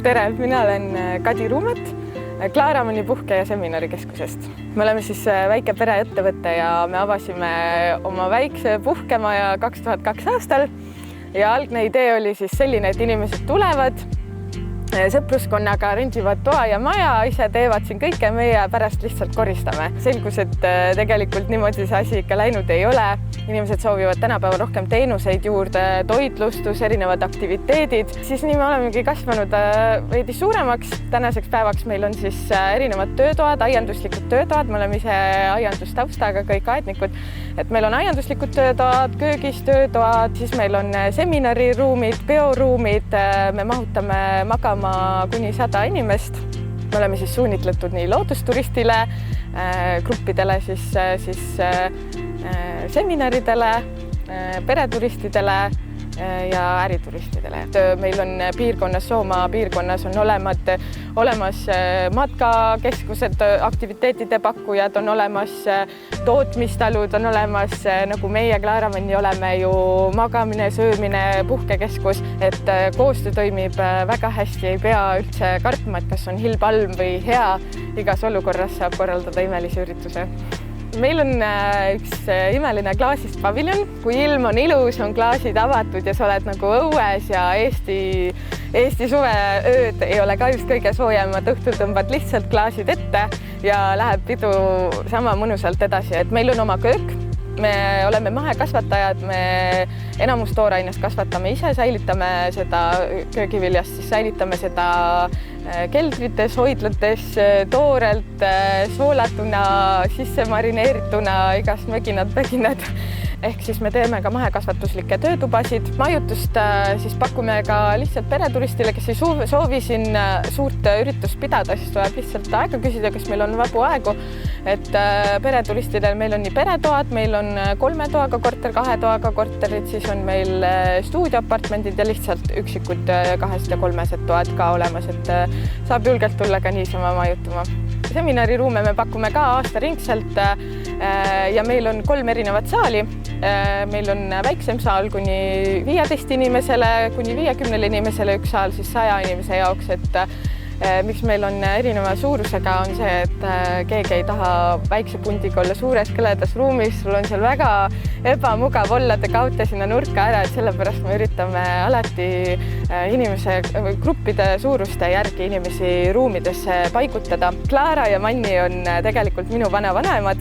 Tere, mina olen Kadi Ruumet Klaaramanni puhke- ja seminarikeskusest. Me oleme siis väike pereettevõte ja me avasime oma väikse puhkemaja 2002 aastal ja algne idee oli siis selline, et inimesed tulevad sõpruskonnaga, rendivad toa ja maja, ise teevad siin kõike, meie pärast lihtsalt koristame. Selgus, et tegelikult niimoodi see asi ikka läinud ei ole. Inimesed soovivad tänapäeval rohkem teenuseid juurde, toitlustus, erinevad aktiviteedid. Siis nii me olemegi kasvanud veidi suuremaks. Tänaseks päevaks meil on siis erinevad töötoad, aianduslikud töötoad. Me oleme ise aiandustaustaga kõik aednikud. Et meil on aianduslikud töötoad, köögis töötoad, siis meil on seminariruumid, peoruumid. Me mahutame magama kuni 100 inimest. Me oleme siis suunitletud nii loodusturistile, gruppidele, siis seminaridele, pereturistidele ja ärituristidele. Meil on piirkonnas, Soomaa piirkonnas on olemas matkakeskused, aktiviteetide pakkujad, on olemas tootmistalud, on olemas nagu meie Klaaramanni oleme ju magamine, söömine, puhkekeskus, et koostöö toimib väga hästi, ei pea üldse kartma, et kas on hilbalm või hea, igas olukorras saab korraldada imelisi ürituse. Meil on üks imeline klaasist paviljon. Kui ilm on ilus, on klaasid avatud ja sa oled nagu õues ja Eesti suveööd ei ole ka just kõige soojemad. Õhtul tõmbad lihtsalt klaasid ette ja läheb pidu sama mõnusalt edasi. Et meil on oma köök. Me oleme mahekasvatajad, me enamus toorainest kasvatame ise, säilitame seda köögiviljast, siis säilitame seda keldrites, hoidlates, toorelt, soolatuna, sisse marineerituna, igast möginad. Ehk siis me teeme ka mahekasvatuslikke töötubasid. Majutust siis pakume ka lihtsalt pereturistile, kes ei soovi siin suurt üritust pidada, siis tuleb lihtsalt aega küsida, kas meil on vabu aegu. Et pereturistidel meil on nii peretoad, meil on 3 toaga korter, 2 toaga korterid, siis on meil stuudioapartmendid ja lihtsalt üksikud 2 ja 3 toad ka olemas, et saab julgelt tulla ka niisama majutuma. Seminariruume me pakume ka aastaringselt ja meil on 3 erinevat saali. Meil on väiksem saal kuni 15 inimesele, kuni 50 inimesele, üks saal siis 100 inimese jaoks, et miks meil on erineva suurusega on see, et keegi ei taha väikse pundiga olla suures kõledas ruumis, sul on seal väga ebamugav olla, te kaote sinna nurka ära, et sellepärast me üritame alati gruppide suuruste järgi inimesi ruumidesse paigutada. Klaara ja Manni on tegelikult minu vanavanemad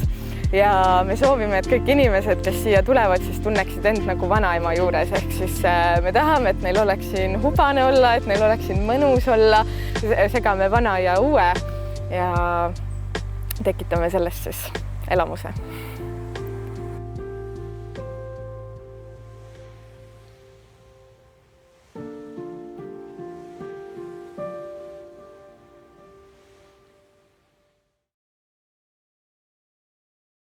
ja me soovime, et kõik inimesed, kes siia tulevad, siis tunneksid end nagu vanaema juures. Ehk siis me tahame, et neil oleks siin hubane olla, et neil oleks siin mõnus olla. Segame vana ja uue ja tekitame sellest siis elamuse.